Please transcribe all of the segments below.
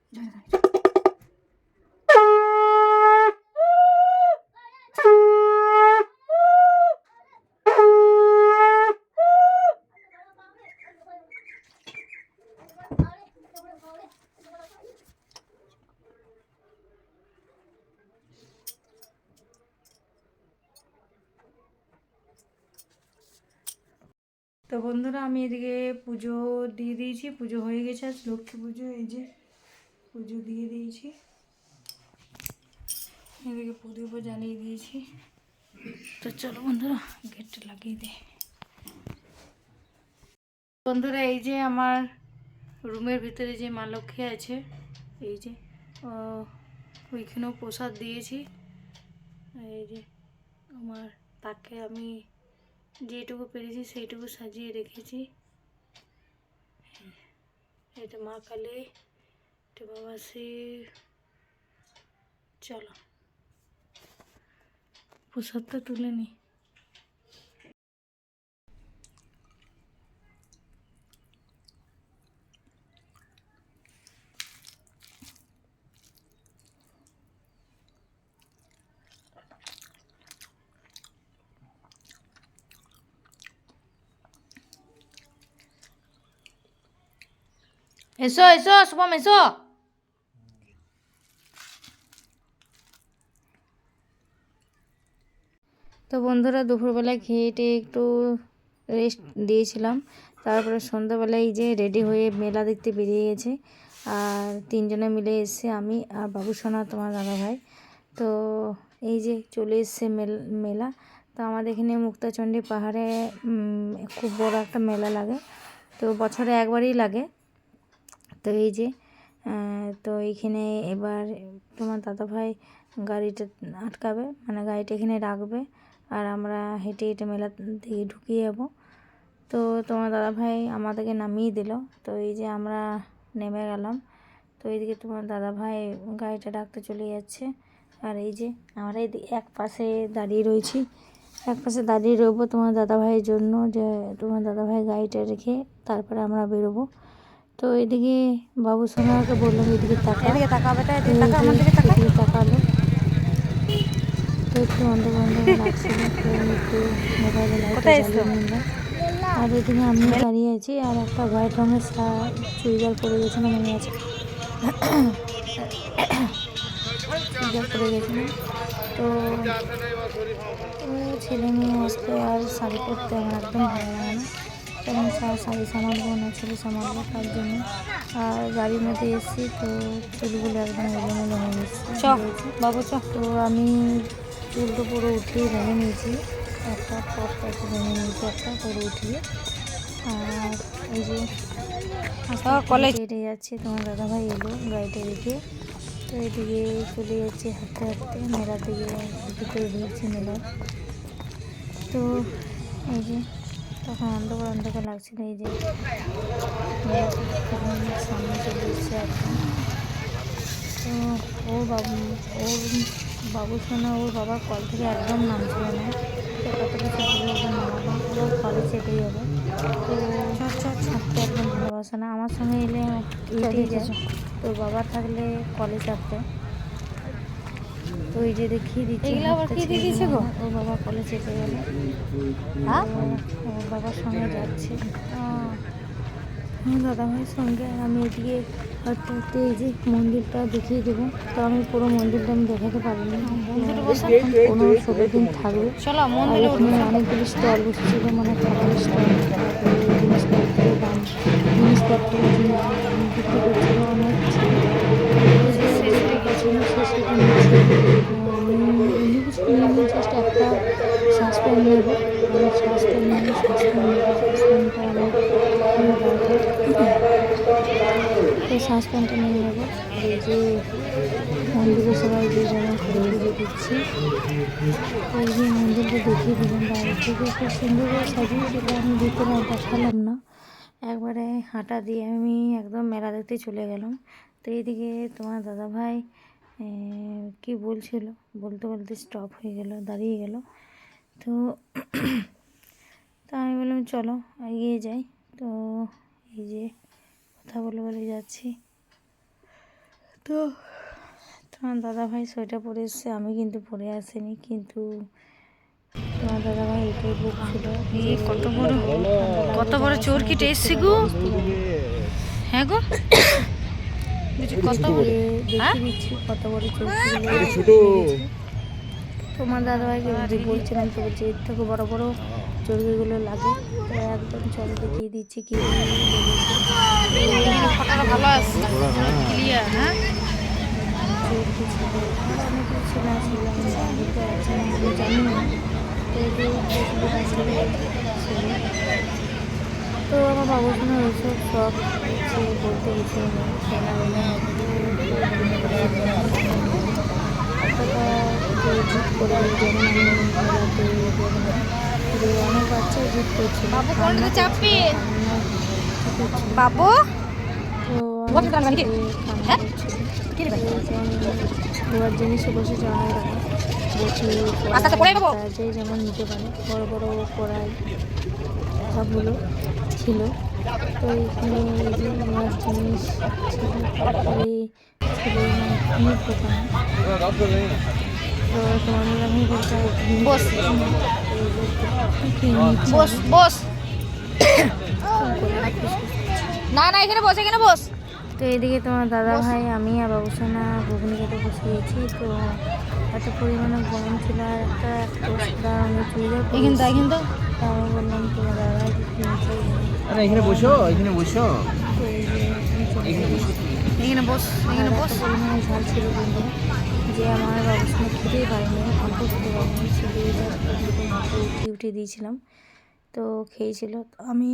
তো বন্ধুরা আমি এদিকে পুজো দিয়ে দিয়েছি, পুজো হয়ে গেছে, আজ লক্ষ্মী পুজো। এই যে পুজো দিয়ে দিয়েছি, এদিকে প্রদীপও জ্বালিয়ে দিয়েছি। তো চলো বন্ধুরা গেটটা লাগিয়ে দে। বন্ধুরা এই যে আমার রুমের ভিতরে যে মা লক্ষ্মী আছে, এই যে ওইখানেও প্রসাদ দিয়েছি। এই যে আমার তাকে আমি যেটুকু পেরেছি সেইটুকু সাজিয়ে রেখেছি। এটা মা কালী, এটা বাবা শিব। চলো প্রসাদটা তুলে নি। এসো এসো শুভম এসো। তো বন্ধুরা দুপুরবেলায় খেয়ে একটু রেস্ট দিয়েছিলাম, তারপরে সন্ধ্যাবেলায় এই যে রেডি হয়ে মেলা দেখতে বেরিয়ে গেছে। আর তিনজনে মিলে এসছে, আমি আর বাবুসোনা তোমার দাদাভাই। তো এই যে চলে এসছে মেলা। তো আমাদের এখানে মুক্তাচণ্ডী পাহাড়ে খুব বড় একটা মেলা লাগে, তো বছরে একবারই লাগে। তো এই যে তো এইখানে এবার তোমার দাদাভাই গাড়িটা আটকাবে, মানে গাড়িটা এখানে রাখবে, আর আমরা হেঁটে হেঁটে মেলা দিকে ঢুকিয়ে যাবো। তো তোমার দাদাভাই আমাদেরকে নামিয়ে দিল। তো এই যে আমরা নেমে গেলাম। তো এইদিকে তোমার দাদাভাই গাড়িটা ডাকতে চলে যাচ্ছে, আর এই যে আমরা এই এক পাশে দাঁড়িয়ে রয়েছি, এক পাশে দাঁড়িয়ে রইবো তোমার দাদাভাইয়ের জন্য, যে তোমার দাদাভাই গাড়িটা রেখে তারপরে আমরা বেরোবো। তো এদিকে বাবু সোনাকে বললাম এদিকে তাকাবে, এদিকে তাকালো। তো একটু অন্ধকার লাগছিল, তো একটু মোবাইলে লাইটটা জ্বালিয়ে নিলাম। আর এদিকে আমি দাঁড়িয়ে আছি, আর একটা হোয়াইট রঙের চুড়িদার পরে গেছিলাম, মনে আছে চুড়িদার পরে গেছিলাম। তো ছেলে মেয়ে আসতে আর শাড়ি পরতে আমার একদম ভালো লাগে না, কারণ শাড়ি সামালবো না ছেলে সামালবো, তার জন্য। আর গাড়ির মধ্যে এসেছি, তো চুলগুলো একদম এলোমেলো হয়ে গেছে বাবু। তো আমি চুলটা পুরো উঠিয়ে ভেঙে নিয়েছি, একটা পরটা একটু ভেঙে নিয়েছি, একটা পুরো উঠিয়ে। আর এই যে কলেজ হেঁটে যাচ্ছে, তোমার দাদাভাই এলো গাড়িটা রেখে। তো এদিকে চলে যাচ্ছে হাঁটতে হাঁটতে মেলার দিকে, ভিতরে ঢুকছে মেলার। তো এই যে তখন অন্ধকার অন্ধকার লাগছিল, এই যে সামনে চলে এসছে একদম। তো ওর বাবু সোনা ওর বাবার কল থেকে একদম নামছিল না, তো কত কিছু বলে ওকে নামালাম, ও কলে চেপে যাবে। তো ছাড়তে একদম ভালোবাসে না, আমার সঙ্গে এলে হেঁটেই যায়, তো বাবা থাকলে কলে চাপবে। তো এই যে দেখিয়ে দিচ্ছে ওর বাবা কলে চেপে গেল, ওর বাবার সঙ্গে যাচ্ছে দাদাভাইয়ের সঙ্গে। আমি এদিকে হাঁটতে হাঁটতে এই যে মন্দিরটা দেখিয়ে দেবো। তো আমি পুরো মন্দিরটা আমি দেখাতে পারিনি, 15-16 দিন থাকবে। আর এখানে অনেকগুলি স্টল বসেছিল, মানে খাবার স্টল, জিনিসপত্রের দাম, জিনিসপত্র বিক্রি করছিল অনেক ছিল। এমনি কিছু নিয়ে জাস্ট একটা সাসপেন্ড নেব, সাসপেন্ডটা আমার খুবই দরকার, তো সাসপেন্ডটা নিয়ে নেবো। আর এই যে মন্দিরে সবাই যে যেমন করে পুজো দিচ্ছে, এই যে মন্দিরটা দেখিয়ে দিলাম বাইরে থেকে, খুব সুন্দর করে সাজিয়েছিল, আমি ভিতরে আর দেখালাম না, একবারে হাঁটা দিয়ে আমি একদম মেলা দেখতে চলে গেলাম। তো এইদিকে তোমার দাদাভাই কি বলছিল, বলতে বলতে স্টপ হয়ে গেল, দাঁড়িয়ে গেল। তো আমি বললাম চলো এগিয়ে যাই। তো এই যে কথা বলে বলে যাচ্ছি। তো তোমার দাদাভাই সোয়েটার পরে এসছে, আমি কিন্তু পরে আসিনি, কিন্তু তোমার দাদাভাই এটাই বলছিল যে কত বড় চোরকিটা এসছে গো। হ্যাঁ গো, কত বড় দেখিয়ে দিচ্ছি কত বড় চোরকিগুলো মেরেছে। তোমার দাদাভাইকে যদি বলছিলাম তো বলছে এর থেকে বড় বড় চর্বিগুলো লাগে। তো একদম চলো দেখিয়ে দিচ্ছি কি লেগেছে। ফটোটা ভালো আসছে, ক্লিয়ার। হ্যাঁ, চর্বি ছিল আর অনেক কিছু ছিল, ছিল আমি নাম বলতে পারছি না, আমি জানি না। তো এগুলো ছিল। তো আমার বাবুসোনার ওইসব শখ হচ্ছে বলতে কিছু নেই, খেলাধুলা অতটা যে জিদ করবে যেমন আমি মেলাতে যে অনেক বাচ্চা জিদ করছিল, বাবু কোন কান্না চাপবি করছিল। বাবু। তো আমি কান্না করছিল, দেওয়ার জিনিসে বসেছে অনেক রকম বটি যে যেমন নিতে পারে, বড় বড় কড়াই সবগুলো ছিল। তো এখানে এই যে নেওয়ার জিনিস ছিল, তারপরে ছিল ঘুমের দোকান। তো তোমার আমি বলতে বস বস বস, না না এখানে বস, এখানে বস। তো এদিকে তোমার দাদা ভাই, আমি আর বাবুসোনা ঘুগনি খেতে বসে গেছি। তো এত পরিমাণে গরম ছিল আর একটা আমি চুড়িদার কিন্তু তো আমি বললাম তোমার দাদা ভাই নিচে এখানে বসো, এখানে বসো, তো এই যে এখানে বসো। এখানে বস, এখানে বস। এত পরিমাণে ঝাল ছিল কিন্তু যে আমার বাবুসোনা খেতেই পারিনি, অল্প খেতে পারিনি, শুধু দুটো মতো উঠিয়ে দিয়েছিলাম। তো খেয়েছিল। তো আমি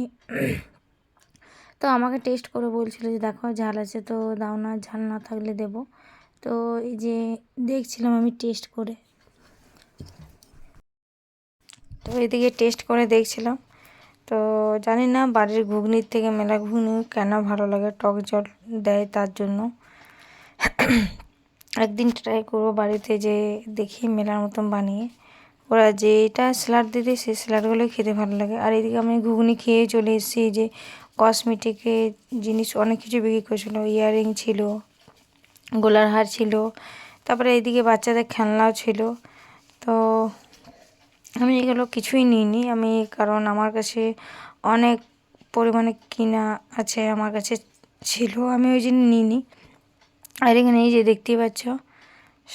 তো আমাকে টেস্ট করে বলছিল যে দেখো ঝাল আছে তো দাও না, ঝাল না থাকলে দেবো। তো এই যে দেখছিলাম আমি টেস্ট করে, তো এদিকে টেস্ট করে দেখছিলাম। তো জানি না বাড়ির ঘুগনির থেকে মেলা ঘুগনি কেন ভালো লাগে, টক জল দেয় তার জন্য। একদিন ট্রাই করবো বাড়িতে, যে দেখি মেলার মতন বানিয়ে। ওরা যেটা স্যালাড দিতে সেই স্যালাডগুলো খেতে ভালো লাগে। আর এদিকে আমি ঘুগনি খেয়ে চলে এসেছি। যে কসমেটিকের জিনিস অনেক কিছু বিক্রি করছিলো, ইয়াররিং ছিল, গলার হার ছিল, তারপরে এইদিকে বাচ্চাদের খেলনাও ছিল। তো আমি এগুলো কিছুই নিইনি আমি, কারণ আমার কাছে অনেক পরিমাণে কিনা আছে, আমার কাছে ছিল, আমি ওই জন্য নিইনি। আর এখানে এই যে দেখতেই পাচ্ছ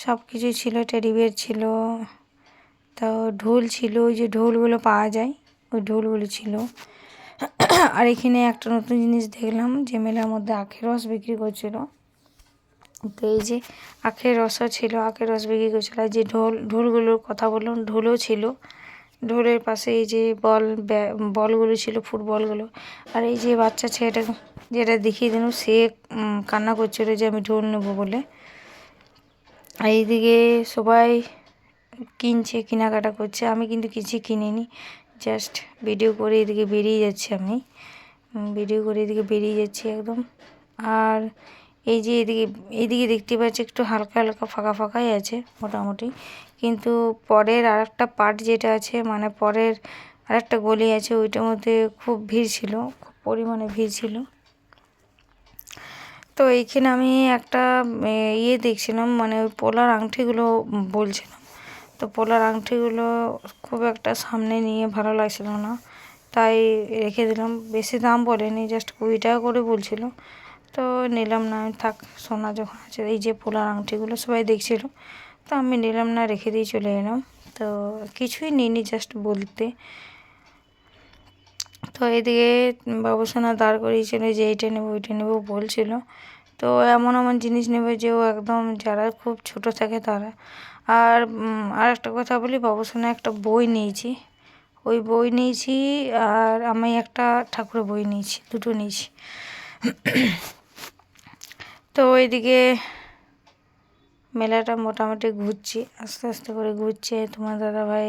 সব কিছুই ছিল, টেডি বিয়ার ছিল, তো ঢোল ছিল, ওই যে ঢোলগুলো পাওয়া যায় ওই ঢোলগুলো ছিল। আর এখানে একটা নতুন জিনিস দেখলাম যে মেলার মধ্যে আখের রস বিক্রি করছিল। তো এই যে আখের রসও ছিল, আখের রস বিক্রি করছিল। আর যে ঢোলগুলোর কথা বললাম, ঢোলও ছিল। ঢোলের পাশে এই যে বলগুলো ছিল, ফুটবলগুলো। আর এই যে বাচ্চা ছেলেটা যেটা দেখিয়ে দিল, সে কান্না করছিল যে আমি ঢোল নেবো বলে। আর এইদিকে সবাই কিনছে, কেনাকাটা করছে, আমি কিন্তু কিছু কিনিনি, জাস্ট ভিডিও করে এদিকে বেরিয়ে যাচ্ছি। আমি ভিডিও করে এদিকে বেরিয়ে যাচ্ছি একদম। আর এই যে এদিকে দেখতে পাচ্ছি একটু হালকা হালকা ফাঁকা ফাঁকাই আছে মোটামুটি, কিন্তু পরের আরেকটা পার্ট যেটা আছে, মানে পরের আরেকটা গলি আছে, ওইটার মধ্যে খুব ভিড় ছিল, খুব পরিমাণে ভিড় ছিল। তো এইখানে আমি একটা ইয়ে দেখছিলাম, মানে ওই পোলার আংটিগুলো বলছিলাম। তো পোলার আংটিগুলো খুব একটা সামনে নিয়ে ভালো লাগছিল না, তাই রেখে দিলাম। বেশি দাম বলেনি, জাস্ট 20 টাকা করে বলছিল। তো নিলাম না, আমি থাক, সোনা যখন আছে। এই যে পোলার আংটিগুলো সবাই দেখছিল, তো আমি নিলাম না, রেখে দিয়ে চলে এলাম। তো কিছুই নিইনি, জাস্ট বলতে। তো এদিকে বাবুসোনা দাঁড় করিয়েছিল যে এইটা নেবো ওইটা নেবো বলছিল। তো এমন এমন জিনিস নেবে যে ও একদম যারা খুব ছোট থাকে তারা। আর একটা কথা বলি, বাবুসোনা একটা বই নিয়েছি, ওই বই নিয়েছি, আর আমি একটা ঠাকুরের বই নিয়েছি, দুটো নিয়েছি। তো ওইদিকে মেলাটা মোটামুটি ঘুরছি, আস্তে আস্তে করে ঘুরছে। তোমার দাদাভাই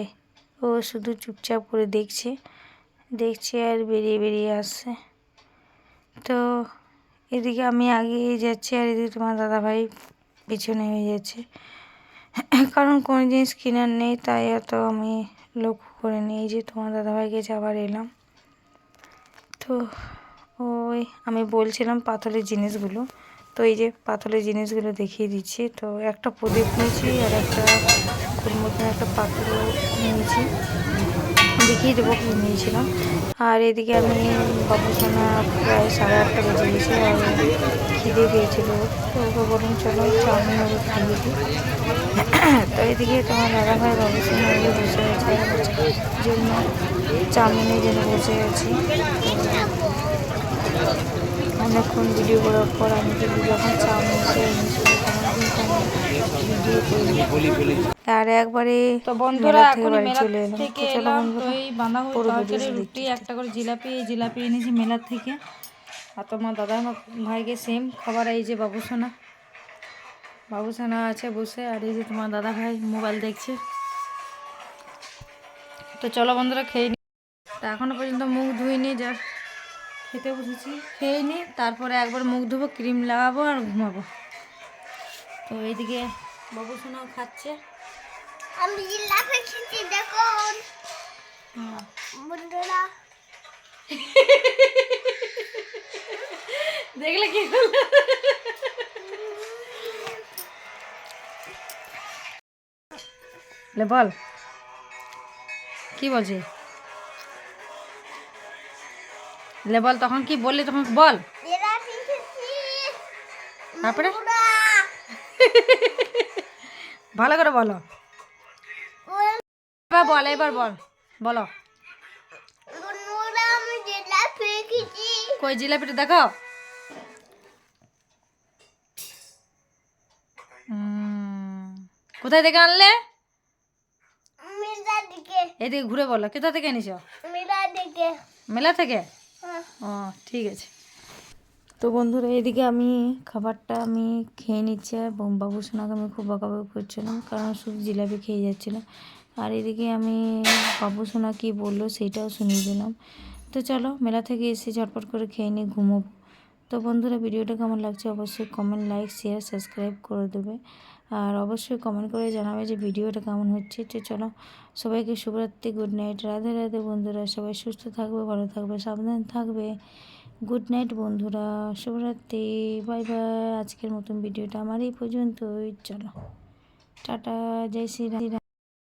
ও শুধু চুপচাপ করে দেখছে আর বেরিয়ে বেরিয়ে আসছে। তো এদিকে আমি আগে যাচ্ছি আর এদিকে তোমার দাদাভাই পিছনে হয়ে যাচ্ছে, কারণ কোনো জিনিস কেনার নেই, তাই এত আমি লক্ষ্য করে নিই। এই যে তোমার দাদাভাইকে আবার এলাম। তো ওই আমি বলছিলাম পাথরের জিনিসগুলো, তো এই যে পাথরের জিনিসগুলো দেখিয়ে দিচ্ছি। তো একটা প্রদীপ নিয়েছি আর একটা ওর মতন একটা পাথর নিয়েছি, দেখিয়ে দেবো কি নিয়েছিলাম। আর এদিকে আমি বাবুসোনা প্রায় 8:30 বেজে গেছে আর খিদে পেয়েছিল, তো ওকে বলুন চলো চাউমিন ওকে খাইয়ে দিই। তো এদিকে তোমার দাদাভাই বাবুসোনা ওকে বসে আছে জন্য চাউমিনের জন্য বসে আছি। অনেকক্ষণ ভিডিও করার পর আমি কিন্তু যখন চাউমিন খেয়ে নিয়েছিল তখন কিন্তু আমি ভিডিও করি আর একবারে তো বন্ধুরা মেলা থেকে এখন বাড়ি মেলা চলে এলাম। থেকে তো চলো এলাম, তো বন্ধুরা এই বাঁধাকপি পুরো তরকারি, ভিডিওটা রুটি, দেখতে একটা করে জিলাপি এনেছি মেলার থেকে। আর তোমার দাদা ভাইকে সেম খাবার। এই যে বাবুসোনা আছে বসে, আর এই যে তোমার দাদা ভাই মোবাইল দেখছে। তো চলো বন্ধুরা খেয়ে নি। তো এখনো পর্যন্ত মুখ ধুইনি, যা খেতে বসেছি, খেয়ে নি, তারপরে একবার মুখ ধুবো, ক্রিম লাগাবো আর ঘুমাবো। তো এইদিকে বাবুসোনাও খাচ্ছে। আমি জিলাপি খেতে দেখুন বন্ধুরা। দেখলে কি হলো? লে বল কি বলছি, লে বল তখন কি বললি, তখন বল জিলাপি খেতে তারপরে বন্ধুরা। ভালো করে বলো, এবার বল বলো। বন্ধুরা আমি জিলাপি খেতে। কই জিলাপিটা দেখো। কোথায় থেকে আনলে? মেলা দিকে এদিকে ঘুরে বলো, কোথা থেকে এনেছো? মেলা দিকে। মেলা থেকে? ও ঠিক আছে। তো বন্ধুরা এদিকে আমি খাবারটা আমি খেয়ে নিচ্ছি আর বাবুসোনাকে আমি খুব বকাবকি করছিলাম কারণ শুধু জিলাপি খেয়ে যাচ্ছিল। আর এদিকে আমি বাবুসোনা কী বললো সেইটাও শুনিয়ে দিলাম। তো চলো মেলা থেকে এসে ঝটপট করে খেয়ে নিয়ে ঘুমোবো। তো বন্ধুরা ভিডিওটা কেমন লাগছে অবশ্যই কমেন্ট, লাইক, শেয়ার, সাবস্ক্রাইব করে দেবে। আর অবশ্যই কমেন্ট করে জানাবে যে ভিডিওটা কেমন হচ্ছে। তো চলো সবাইকে শুভরাত্রি, গুড নাইট, রাধে রাধে বন্ধুরা। সবাই সুস্থ থাকবে, ভালো থাকবে, সাবধান থাকবে। গুড নাইট বন্ধুরা, শুভরাত্রি, বাই বাই। আজকের মতন ভিডিওটা আমার এই পর্যন্তই। চলো টাটা, জয় শ্রী রাম।